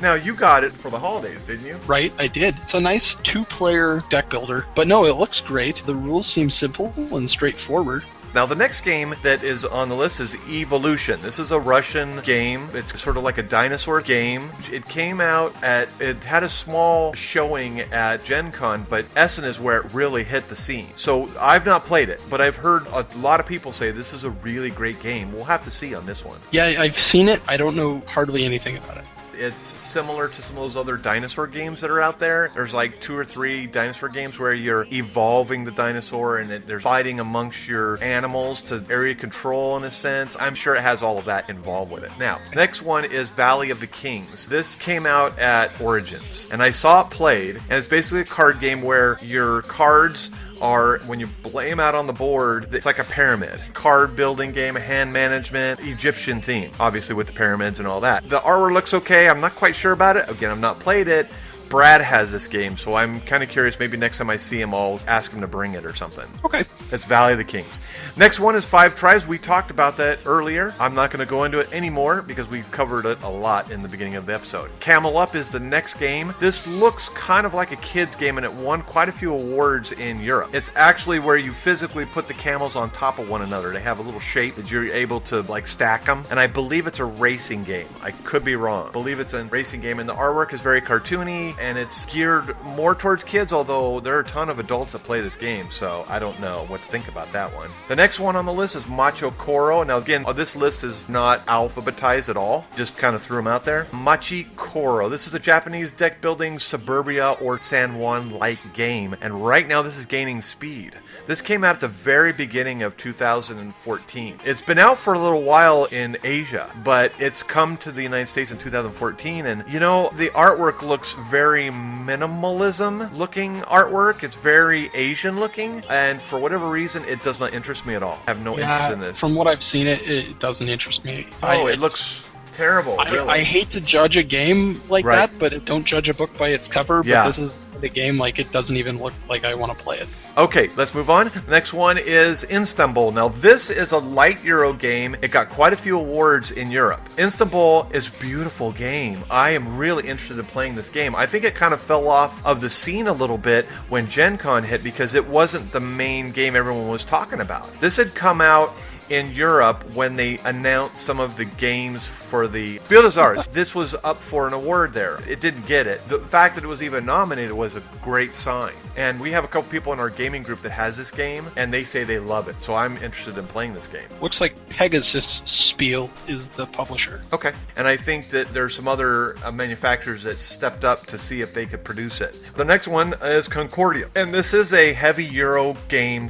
now you got it for the holidays, didn't you?
Right, I did. It's a nice 2-player deck builder. But no, it looks great. The rules seem simple and straightforward.
Now, the next game that is on the list is Evolution. This is a Russian game. It's sort of like a dinosaur game. It came out it had a small showing at Gen Con, but Essen is where it really hit the scene. So I've not played it, but I've heard a lot of people say this is a really great game. We'll have to see on this one.
Yeah, I've seen it. I don't know hardly anything about it.
It's similar to some of those other dinosaur games that are out there. There's like 2 or 3 dinosaur games where you're evolving the dinosaur and there's fighting amongst your animals to area control in a sense. I'm sure it has all of that involved with it. Now, next one is Valley of the Kings. This came out at Origins, and I saw it played, and it's basically a card game where your cards are, when you lay them out on the board, it's like a pyramid. Card building game, hand management, Egyptian theme, obviously with the pyramids and all that. The artwork looks okay. I'm not quite sure about it. Again, I've not played it. Brad has this game, so I'm kind of curious. Maybe next time I see him, I'll ask him to bring it or something.
Okay.
It's Valley of the Kings. Next one is Five Tribes. We talked about that earlier. I'm not going to go into it anymore because we covered it a lot in the beginning of the episode. Camel Up is the next game. This looks kind of like a kid's game, and it won quite a few awards in Europe. It's actually where you physically put the camels on top of one another. They have a little shape that you're able to like stack them, and I believe it's a racing game. I could be wrong. I believe it's a racing game, and the artwork is very cartoony, and it's geared more towards kids, although there are a ton of adults that play this game, so I don't know what what to think about that one. The next one on the list is Macho Koro. Now again, this list is not alphabetized at all. Just kind of threw them out there. Machi Koro. This is a Japanese deck building Suburbia or San Juan-like game. And right now this is gaining speed. This came out at the very beginning of 2014. It's been out for a little while in Asia, but it's come to the United States in 2014. And you know, the artwork looks very minimalism looking artwork. It's very Asian looking, and for whatever reason it does not interest me at all. I have no interest in this.
From what I've seen, it doesn't interest me.
It looks terrible. Really.
I hate to judge a game like that, but don't judge a book by its cover. But this is the game, like, it doesn't even look like I want to play it.
Okay, let's move on. The next one is Istanbul. Now, this is a light Euro game. It got quite a few awards in Europe. Istanbul is a beautiful game. I am really interested in playing this game. I think it kind of fell off of the scene a little bit when Gen Con hit because it wasn't the main game everyone was talking about. This had come out in Europe when they announced some of the games for the Spiel des Jahres. This was up for an award there. It didn't get it. The fact that it was even nominated was a great sign. And we have a couple people in our gaming group that has this game, and they say they love it. So I'm interested in playing this game.
Looks like Pegasus Spiel is the publisher.
Okay. And I think that there's some other manufacturers that stepped up to see if they could produce it. The next one is Concordia. And this is a heavy Euro game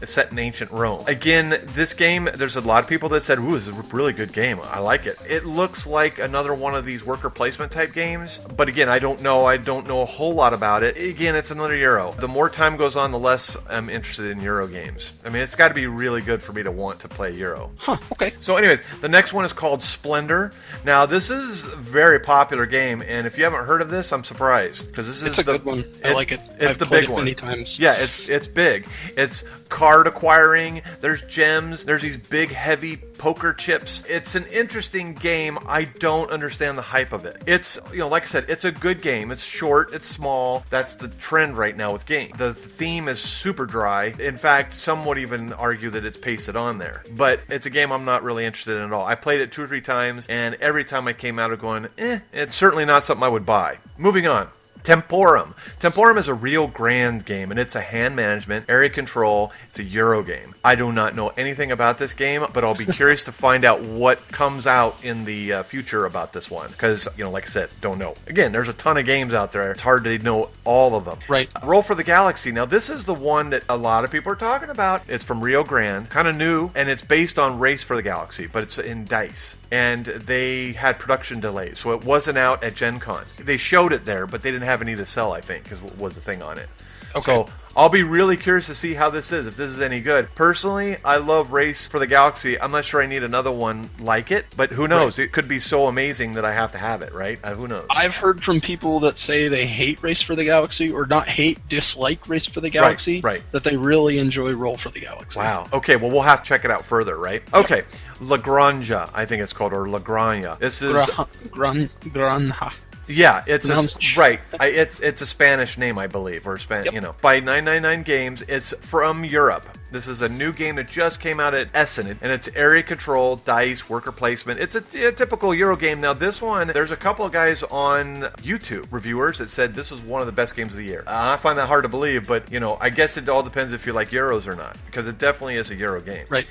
set in ancient Rome. Again, this game, there's a lot of people that said, ooh, this is a really good game. I like it. It looks like another one of these worker placement type games. But again, I don't know a whole lot about it. Again, it's another Euro. The more time goes on, the less I'm interested in Euro games. I mean, it's got to be really good for me to want to play Euro.
Okay.
So anyways, the next one is called Splendor. Now, this is a very popular game, and if you haven't heard of this, I'm surprised. Because this is
a good one. I like it.
It's the big one.
Many times.
Yeah, it's big. It's card acquiring. There's gems. There's these big, heavy poker chips. It's an interesting game. I don't understand the hype of it. It's, like I said, it's a good game. It's short. It's small. That's the trend right now with games. The theme is super dry. In fact, some would even argue that it's pasted on there. But it's a game I'm not really interested in at all. I played it 2 or 3 times, and every time I came out of going, it's certainly not something I would buy. Moving on. Temporum. Temporum is a Rio Grande game, and it's a hand management, area control. It's a Euro game. I do not know anything about this game, but I'll be curious to find out what comes out in the future about this one. Because, like I said, don't know. Again, there's a ton of games out there. It's hard to know all of them.
Right.
Roll for the Galaxy. Now, this is the one that a lot of people are talking about. It's from Rio Grande, kind of new, and it's based on Race for the Galaxy, but it's in dice. And they had production delays, so it wasn't out at Gen Con. They showed it there, but they didn't have any to sell, I think, was the thing on it.
Okay.
So I'll be really curious to see how this is, if this is any good. Personally, I love Race for the Galaxy. I'm not sure I need another one like it, but who knows? Right. It could be so amazing that I have to have it, right? Who knows?
I've heard from people that say they hate Race for the Galaxy, or not hate, dislike Race for the Galaxy,
right.
That they really enjoy Roll for the Galaxy.
Wow. Okay, well, we'll have to check it out further, right? Okay. La Granja, I think it's called, or La Granja. This is...
Granja.
Yeah, it's it's a Spanish name, I believe, or by 999 Games. It's from Europe. This is a new game that just came out at Essen, and it's area control, dice, worker placement. It's a typical Euro game. Now, this one, there's a couple of guys on YouTube, reviewers, that said this is one of the best games of the year. I find that hard to believe, but, I guess it all depends if you like Euros or not, because it definitely is a Euro game.
Right.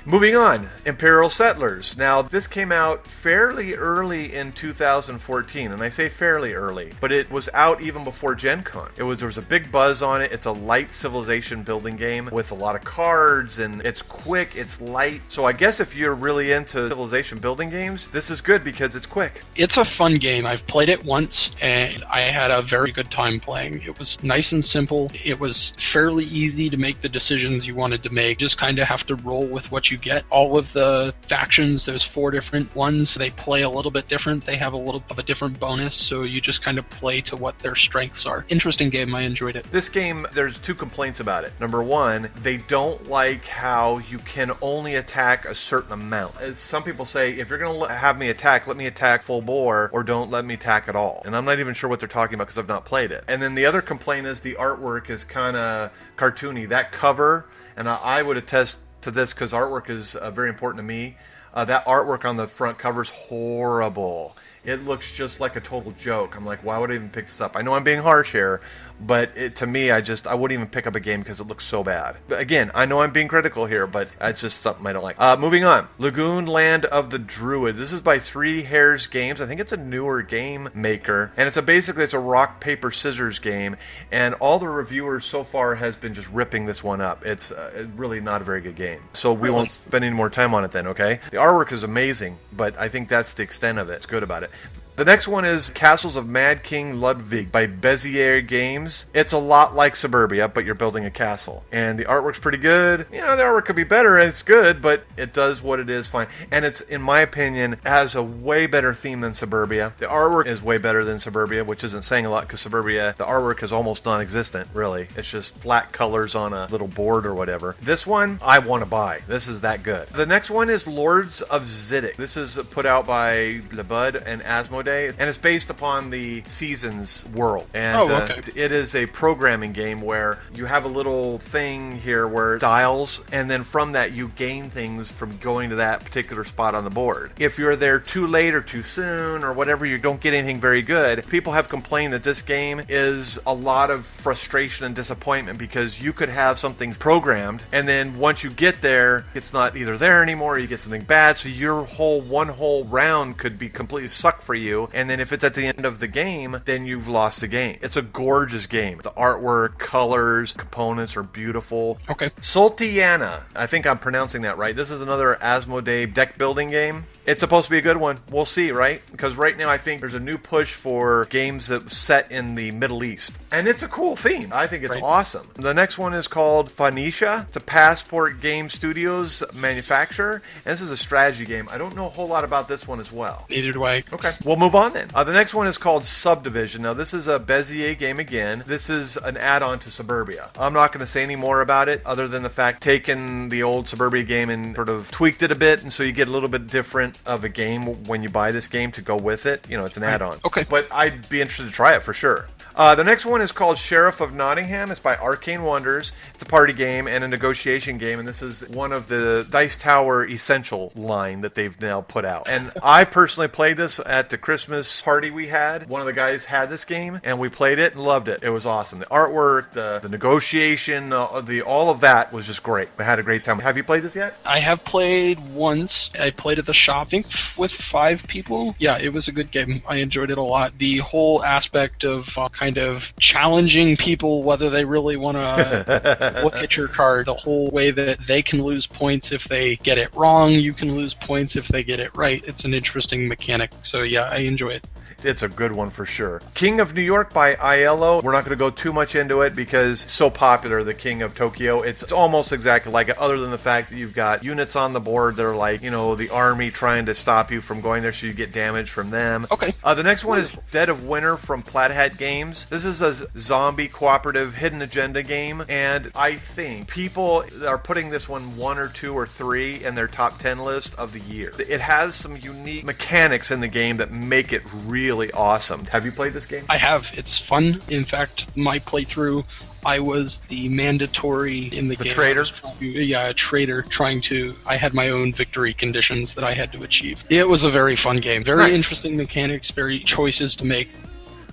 Moving on, Imperial Settlers. Now, this came out fairly early in 2014, and I say fairly early, but it was out even before Gen Con. There was a big buzz on it. It's a light civilization building game with a lot of cards, and it's quick, it's light. So I guess if you're really into civilization building games, this is good because it's quick.
It's a fun game. I've played it once, and I had a very good time playing. It was nice and simple. It was fairly easy to make the decisions you wanted to make. Just kind of have to roll with what you get. All of the factions, there's 4 different ones. They play a little bit different. They have a little of a different bonus, so you just kind of play to what their strengths are. Interesting game. I enjoyed it.
This game, there's 2 complaints about it. Number 1, they don't like how you can only attack a certain amount. As some people say, if you're going to have me attack, let me attack full bore, or don't let me attack at all. And I'm not even sure what they're talking about because I've not played it. And then the other complaint is the artwork is kind of cartoony. That cover, and I would attest to this because artwork is very important to me. That artwork on the front cover is horrible. it looks just like a total joke. I'm like, why would I even pick this up? I know I'm being harsh here, but to me, I wouldn't even pick up a game because it looks so bad. But again, I know I'm being critical here, but it's just something I don't like. Moving on. Lagoon Land of the Druids. This is by Three Hairs Games. I think it's a newer game maker. And basically it's a rock, paper, scissors game. And all the reviewers so far has been just ripping this one up. It's really not a very good game. So we won't spend any more time on it then, okay? The artwork is amazing, but I think that's the extent of it. It's good about it. The next one is Castles of Mad King Ludwig by Bezier Games. It's a lot like Suburbia, but you're building a castle. And the artwork's pretty good. The artwork could be better, and it's good, but it does what it is fine. And it's, in my opinion, has a way better theme than Suburbia. The artwork is way better than Suburbia, which isn't saying a lot, because Suburbia, the artwork is almost non-existent, really. It's just flat colors on a little board or whatever. This one, I want to buy. This is that good. The next one is Lords of Ziddick. This is put out by Lebud and Asmodee. And it's based upon the Seasons world. And it is a programming game where you have a little thing here where dials, and then from that you gain things from going to that particular spot on the board. If you're there too late or too soon or whatever, you don't get anything very good. People have complained that this game is a lot of frustration and disappointment because you could have something programmed, and then once you get there, it's not either there anymore, or you get something bad, so your one whole round could be completely sucked for you. And then if it's at the end of the game, then you've lost the game. It's a gorgeous game. The artwork, colors, components are beautiful.
Okay.
Sultiana. I think I'm pronouncing that right. This is another Asmodee deck building game. It's supposed to be a good one. We'll see, right? Because right now I think there's a new push for games that set in the Middle East. And it's a cool theme. I think it's awesome. The next one is called Phoenicia. It's a Passport Game Studios manufacturer. And this is a strategy game. I don't know a whole lot about this one as well.
Neither do I.
Okay. We'll move on then. The next one is called Subdivision. Now, this is a Bezier game again. This is an add-on to Suburbia. I'm not going to say any more about it other than the fact taking the old Suburbia game and sort of tweaked it a bit, and so you get a little bit different of a game when you buy this game to go with it. It's an add-on.
Okay.
But I'd be interested to try it for sure. The next one is called Sheriff of Nottingham. It's by Arcane Wonders. It's a party game and a negotiation game, and this is one of the Dice Tower Essential line that they've now put out. And I personally played this at the Christmas party we had. One of the guys had this game, and we played it and loved it. It was awesome. The artwork, the negotiation, all of that was just great. We had a great time. Have you played this yet?
I have played once. I played at the shop, I think, with 5 people. Yeah, it was a good game. I enjoyed it a lot. The whole aspect of kind of challenging people whether they really want to look at your card, the whole way that they can lose points if they get it wrong, you can lose points if they get it right. It's an interesting mechanic. So yeah, I enjoy it.
It's a good one for sure. King of New York by Aiello. We're not going to go too much into it because it's so popular, the King of Tokyo. It's almost exactly like it, other than the fact that you've got units on the board that are like, the army trying to stop you from going there, so you get damage from them.
Okay.
The next one is Dead of Winter from Plaid Hat Games. This is a zombie cooperative hidden agenda game, and I think people are putting this one 1 or 2 or 3 in their top 10 list of the year. It has some unique mechanics in the game that make it really awesome. Have you played this game?
I have. It's fun. In fact, my playthrough, I was the mandatory in the game.
Traitor?
A traitor I had my own victory conditions that I had to achieve. It was a very fun game. Very interesting mechanics, very choices to make.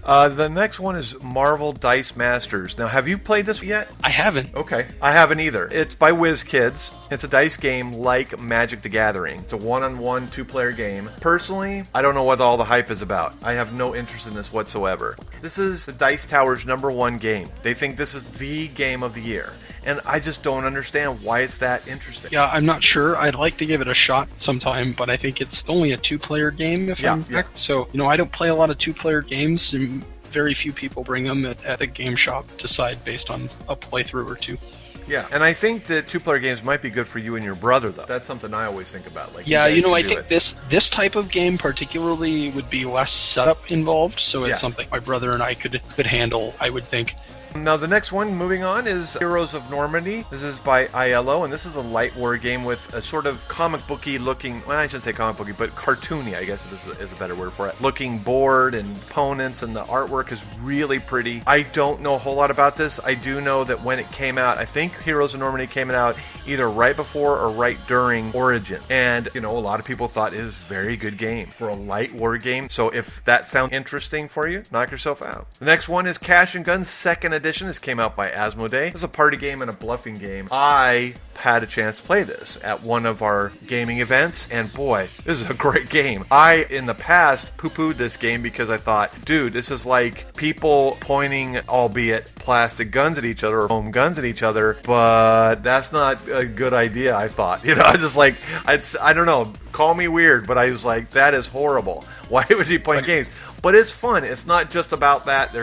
The next one is Marvel Dice Masters. Now, have you played this yet?
I haven't.
Okay. I haven't either. It's by WizKids. It's a dice game like Magic the Gathering. It's a one-on-one, 2-player game. Personally, I don't know what all the hype is about. I have no interest in this whatsoever. This is the Dice Tower's #1 game. They think this is the game of the year. And I just don't understand why it's that interesting.
Yeah, I'm not sure. I'd like to give it a shot sometime, but I think it's only a 2-player game, if I'm correct. So, I don't play a lot of 2-player games, and very few people bring them at the game shop, decide based on a playthrough or 2.
Yeah, and I think that 2-player games might be good for you and your brother, though. That's something I always think about. Like,
I think this type of game particularly would be less setup involved, so it's something my brother and I could handle, I would think.
Now, the next one, moving on, is Heroes of Normandy. This is by Aiello, and this is a light war game with a sort of comic booky looking, well, I shouldn't say comic booky, but cartoony, I guess is a better word for it, looking board and opponents, and the artwork is really pretty. I don't know a whole lot about this. I do know that when it came out, I think Heroes of Normandy came out either right before or right during Origin. And, a lot of people thought it was a very good game for a light war game. So if that sounds interesting for you, knock yourself out. The next one is Cash and Guns 2nd Edition. This came out by Asmodee. This is a party game and a bluffing game. I had a chance to play this at one of our gaming events, and boy, this is a great game. I, in the past, poo-pooed this game because I thought, dude, this is like people pointing, albeit plastic guns at each other or foam guns at each other, but that's not a good idea, I thought. I was just like, I don't know, call me weird, but I was like, that is horrible. Why was he playing games? But it's fun. It's not just about that.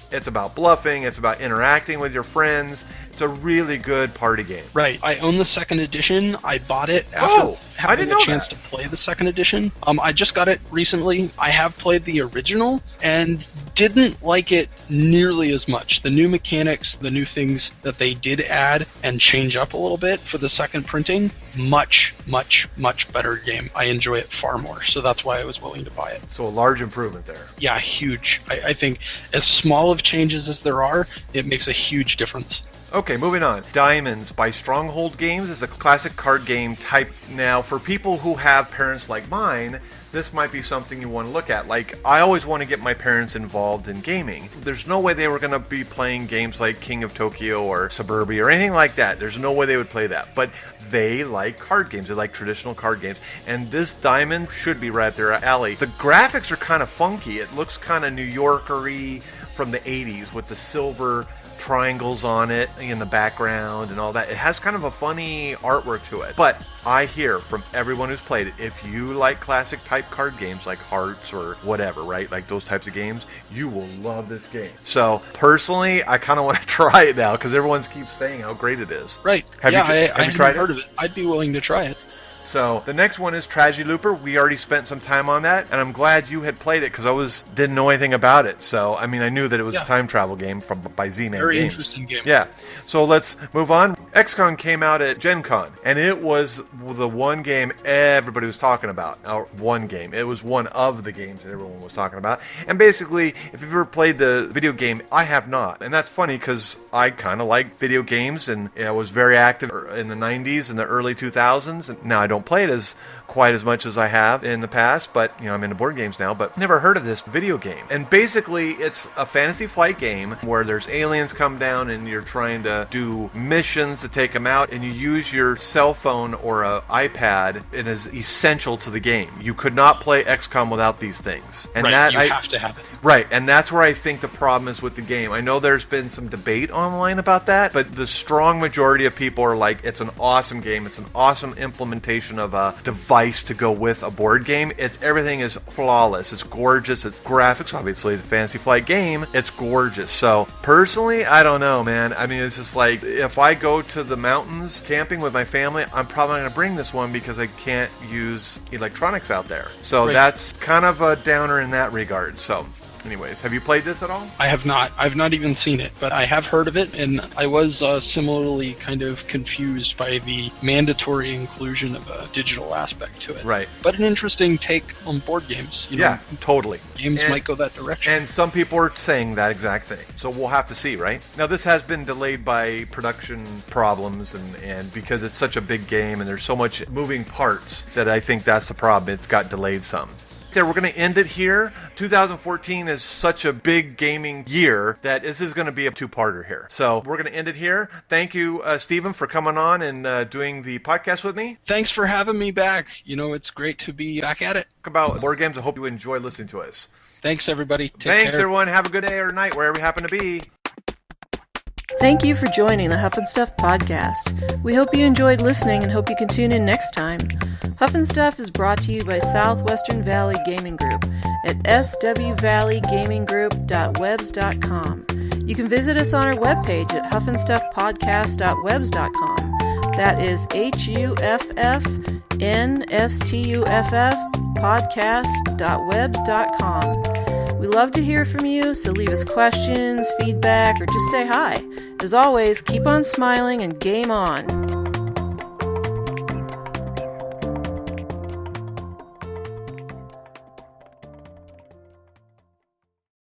It's about bluffing. It's about interacting with your friends. It's a really good party game.
Right. I own the 2nd edition. I bought it after having a chance to play the 2nd edition. I just got it recently. I have played the original and didn't like it nearly as much. The new mechanics, the new things that they did add and change up a little bit for the second printing, much, much, much better game. I enjoy it far more. So that's why I was willing to buy it.
So a large improvement there.
Yeah, huge. I think as small of changes as there are, it makes a huge difference.
Okay, moving on. Diamonds by Stronghold Games is a classic card game type. Now, for people who have parents like mine, this might be something you want to look at. Like, I always want to get my parents involved in gaming. There's no way they were going to be playing games like King of Tokyo or Suburbia or anything like that. There's no way they would play that. But they like card games. They like traditional card games. And this Diamond should be right up their alley. The graphics are kind of funky. It looks kind of New Yorker-y from the 80s with the silver triangles on it in the background and all that. It has kind of a funny artwork to it. But I hear from everyone who's played it, if you like classic type card games like Hearts or whatever, right? Like those types of games, you will love this game. So personally, I kind of want to try it now because everyone keeps saying how great it is.
Right.
Have you tried it?
Heard of it. I'd be willing to try it.
So the next one is Tragedy Looper. We already spent some time on that, and I'm glad you had played it because didn't know anything about it. So I mean, I knew that it was a time travel game by Z-Man Games.
Very interesting game.
Yeah. So let's move on. XCOM came out at Gen Con, and it was the one game everybody was talking about. Or one game. It was one of the games that everyone was talking about. And basically, if you've ever played the video game, I have not, and that's funny because I kind of like video games, and I was very active in the 90s and the early 2000s. And now I don't play it quite as much as I have in the past, but I'm into board games now, but never heard of this video game. And basically it's a fantasy flight game where there's aliens come down and you're trying to do missions to take them out, and you use your cell phone or an iPad. It is essential to the game. You could not play XCOM without these things. And
right, you have to have it.
Right, and that's where I think the problem is with the game. I know there's been some debate online about that, but the strong majority of people are like, it's an awesome game. It's an awesome implementation of a device to go with a board game. Everything is flawless. It's gorgeous. It's graphics. Obviously, it's a Fantasy Flight game. It's gorgeous. So personally, I don't know, man. I mean, it's just like if I go to the mountains camping with my family, I'm probably going to bring this one because I can't use electronics out there. So that's kind of a downer in that regard. So anyways, have you played this at all?
I have not. I've not even seen it, but I have heard of it, and I was similarly kind of confused by the mandatory inclusion of a digital aspect to it.
Right.
But an interesting take on board games.
Yeah, totally.
Games might go that direction.
And some people are saying that exact thing. So we'll have to see, right? Now, this has been delayed by production problems, and because it's such a big game and there's so much moving parts that I think that's the problem. It's got delayed some. We're going to end it here. 2014 is such a big gaming year that this is going to be a two-parter here. So we're going to end it here. Thank you, Stephen, for coming on and doing the podcast with me.
Thanks for having me back. It's great to be back at it.
About board games. I hope you enjoy listening to us.
Thanks, everybody.
Thanks, everyone. Have a good day or night wherever you happen to be.
Thank you for joining the Huff-N-Stuff podcast. We hope you enjoyed listening and hope you can tune in next time. Huff-N-Stuff is brought to you by Southwestern Valley Gaming Group at swvalleygamingsgroup.webs.com. You can visit us on our webpage at huffnstuffpodcast.webs.com. That is HUFFNSTUFF podcast.webs.com. We love to hear from you, so leave us questions, feedback, or just say hi. As always, keep on smiling and game on.